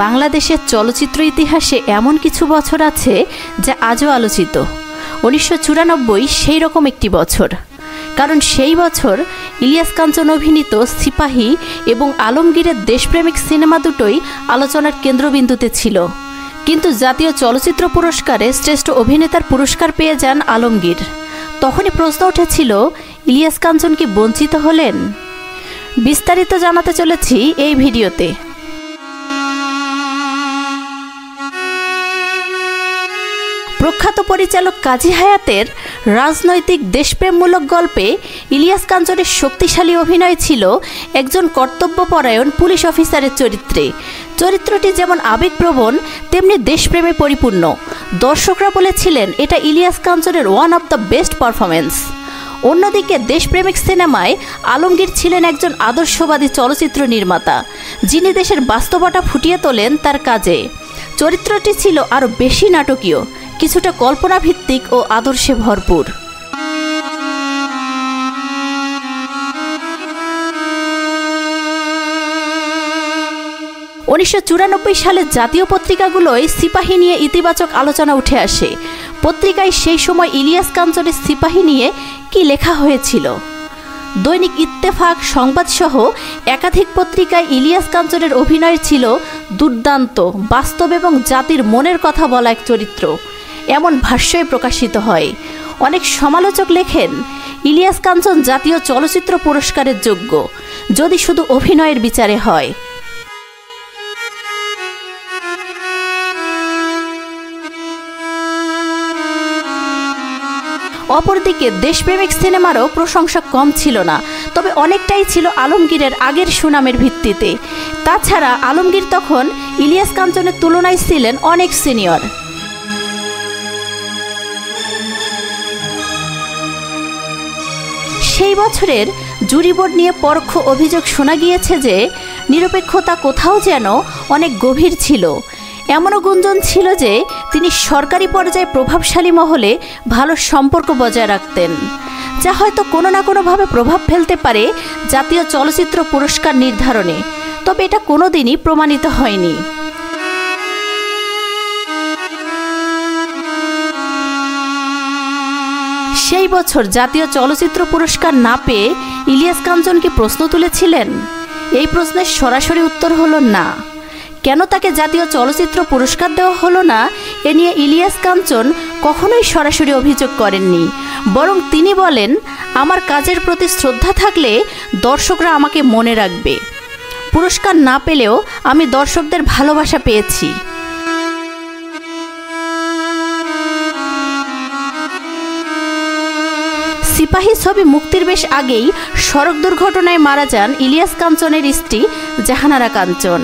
বাংলাদেশের চলচ্চিত্র ইতিহাসে এমন কিছু বছর আছে যা আজও আলোচিত। 1994 সেই রকম একটি বছর, কারণ সেই বছর ইলিয়াস কাঞ্চন অভিনীত সিপাহী এবং আলমগীরের দেশপ্রেমিক সিনেমা দুটোই আলোচনার কেন্দ্রবিন্দুতে ছিল। কিন্তু জাতীয় চলচ্চিত্র পুরস্কারে শ্রেষ্ঠ অভিনেতার পুরস্কার পেয়ে যান আলমগীর। তখনই প্রশ্ন উঠেছিল, ইলিয়াস কাঞ্চন কি বঞ্চিত হলেন? বিস্তারিত জানাতে চলেছি এই ভিডিওতে। প্রখ্যাত পরিচালক কাজী হায়াতের রাজনৈতিক দেশপ্রেমমূলক গল্পে ইলিয়াস কাঞ্চনের শক্তিশালী অভিনয় ছিল একজন কর্তব্যপরায়ণ পুলিশ অফিসারের চরিত্রে। চরিত্রটি যেমন আবেগপ্রবণ তেমনি দেশপ্রেমে পরিপূর্ণ। দর্শকরা বলেছিলেন এটা ইলিয়াস কাঞ্চনের one of the best performance. অন্যদিকে দেশপ্রেমিক সিনেমায় আলমগীর ছিলেন একজন আদর্শবাদী চলচ্চিত্র নির্মাতা, যিনি দেশের বাস্তবতা ফুটিয়ে তোলেন তার কাজে। চরিত্রটি ছিল আরও বেশি নাটকীয়, কিছুটা কল্পনাভিত্তিক ও আদর্শে ভরপুর। 1994 সালে জাতীয় পত্রিকাগুলোয় সিপাহী নিয়ে ইতিবাচক আলোচনা উঠে আসে। পত্রিকায় সেই সময় ইলিয়াস কাঞ্চনের সিপাহী নিয়ে কি লেখা হয়েছিল? দৈনিক ইত্তেফাক, সংবাদসহ একাধিক পত্রিকায় ইলিয়াস কাঞ্চনের অভিনয় ছিল দুর্দান্ত, বাস্তব এবং জাতির মনের কথা বলা এক চরিত্র, এমন ভাষ্যই প্রকাশিত হয়। অনেক সমালোচক লেখেন, ইলিয়াস কাঞ্চন জাতীয় চলচ্চিত্র পুরস্কারের যোগ্য, যদি শুধু অভিনয়ের বিচারে হয়। অপরদিকে দেশপ্রেমিক সিনেমারও প্রশংসা কম ছিল না, তবে অনেকটাই ছিল আলমগীরের আগের সুনামের ভিত্তিতে। তাছাড়া আলমগীর তখন ইলিয়াস কাঞ্চনের তুলনায় ছিলেন অনেক সিনিয়র। সেই বছরের জুরি বোর্ড নিয়ে পরোক্ষ অভিযোগ শোনা গিয়েছে যে নিরপেক্ষতা কোথাও যেন অনেক গভীর ছিল। এমনও গুঞ্জন ছিল যে তিনি সরকারি পর্যায়ে প্রভাবশালী মহলে ভালো সম্পর্ক বজায় রাখতেন, যা হয়তো কোনো না কোনোভাবে প্রভাব ফেলতে পারে জাতীয় চলচ্চিত্র পুরস্কার নির্ধারণে, তবে এটা কোনোদিনই প্রমাণিত হয়নি। সেই বছর জাতীয় চলচ্চিত্র পুরস্কার না পেয়ে ইলিয়াস কাঞ্চন কি প্রশ্ন তুলেছিলেন? এই প্রশ্নের সরাসরি উত্তর হলো না। কেন তাকে জাতীয় চলচ্চিত্র পুরস্কার দেওয়া হলো না, এ নিয়ে ইলিয়াস কাঞ্চন কখনোই সরাসরি অভিযোগ করেননি। বরং তিনি বলেন, আমার কাজের প্রতি শ্রদ্ধা থাকলে দর্শকরা আমাকে মনে রাখবে। পুরস্কার না পেলেও আমি দর্শকদের ভালোবাসা পেয়েছি। সিপাহী ছবি মুক্তির বেশ আগেই সড়ক দুর্ঘটনায় মারা যান ইলিয়াস কাঞ্চনের স্ত্রী জাহানারা কাঞ্চন।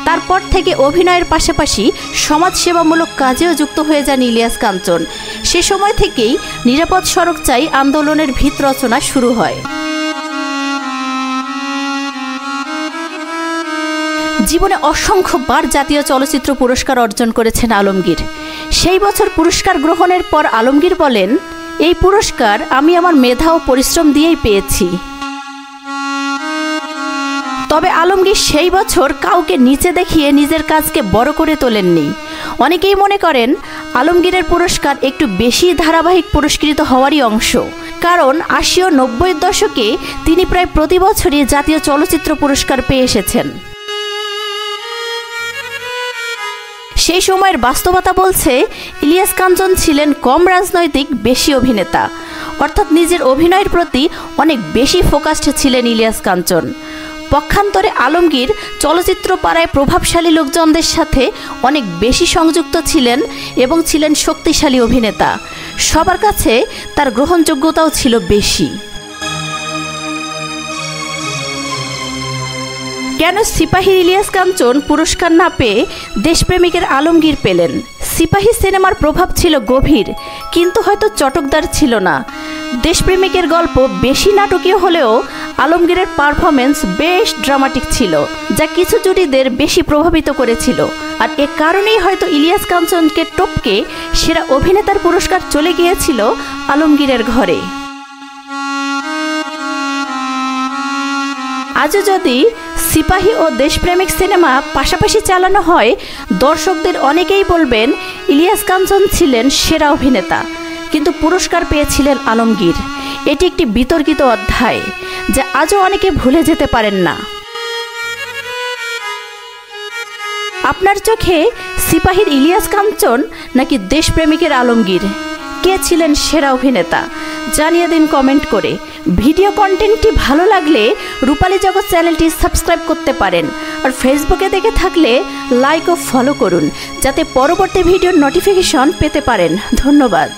তারপর থেকে অভিনয়ের পাশাপাশি সমাজসেবামূলক কাজেও যুক্ত হয়ে যান ইলিয়াস কাঞ্চন। সে সময় থেকেই নিরাপদ সড়ক চাই আন্দোলনের ভিত রচনা শুরু হয়। জীবনে অসংখ্যবার জাতীয় চলচ্চিত্র পুরস্কার অর্জন করেছেন আলমগীর। সেই বছর পুরস্কার গ্রহণের পর আলমগীর বলেন, এই পুরস্কার আমি আমার মেধা ও পরিশ্রম দিয়েই পেয়েছি। তবে আলমগীর সেই বছর কাউকে নিচে দেখিয়ে নিজের কাজকে বড় করে তোলেননি। অনেকেই মনে করেন আলমগীরের পুরস্কার একটু বেশি ধারাবাহিক পুরস্কৃত হওয়ারই অংশ, কারণ 80 ও 90-এর দশকে তিনি প্রায় প্রতি বছরই জাতীয় চলচ্চিত্র পুরস্কার পেয়ে এসেছেন। সেই সময়ের বাস্তবতা বলছে, ইলিয়াস কাঞ্চন ছিলেন কম রাজনৈতিক, বেশি অভিনেতা, অর্থাৎ নিজের অভিনয়ের প্রতি অনেক বেশি ফোকাসড ছিলেন ইলিয়াস কাঞ্চন। পক্ষান্তরে আলমগীর চলচ্চিত্র পাড়ায় প্রভাবশালী লোকজনদের সাথে অনেক বেশি সংযুক্ত ছিলেন এবং ছিলেন শক্তিশালী অভিনেতা। সবার কাছে তার গ্রহণযোগ্যতাও ছিল বেশি। কেন সিপাহীর ইলিয়াস কাঞ্চন পুরস্কার না পেয়ে দেশপ্রেমিকের আলমগীর পেলেন? সিপাহী সিনেমার প্রভাব ছিল গভীর, কিন্তু হয়তো চটকদার ছিল না। দেশপ্রেমিকের গল্প বেশি নাটকীয় হলেও আলমগীরের পারফরমেন্স বেশ ড্রামাটিক ছিল, যা কিছু জুরিদের বেশি প্রভাবিত করেছিল। আর এ কারণেই হয়তো ইলিয়াস কাঞ্চনকে টপকে সেরা অভিনেতার পুরস্কার চলে গিয়েছিল আলমগীরের ঘরে। আজও যদি সিপাহী ও দেশপ্রেমিক সিনেমা পাশাপাশি চালানো হয়, দর্শকদের অনেকেই বলবেন ইলিয়াস কাঞ্চন ছিলেন সেরা অভিনেতা, কিন্তু পুরস্কার পেয়েছিলেন আলমগীর। এটি একটি বিতর্কিত অধ্যায় যা আজও অনেকে ভুলে যেতে পারেন না। আপনার চোখে সিপাহীর ইলিয়াস কাঞ্চন নাকি দেশপ্রেমিকের আলমগীর, কে ছিলেন সেরা অভিনেতা? জানিয়ে দিন কমেন্ট করে। ভিডিও কন্টেন্টটি ভালো লাগলে রূপালী জগৎ চ্যানেলটি সাবস্ক্রাইব করতে পারেন, আর ফেসবুকে দেখে থাকলে লাইক ও ফলো করুন যাতে পরবর্তী ভিডিওর নোটিফিকেশন পেতে পারেন। ধন্যবাদ।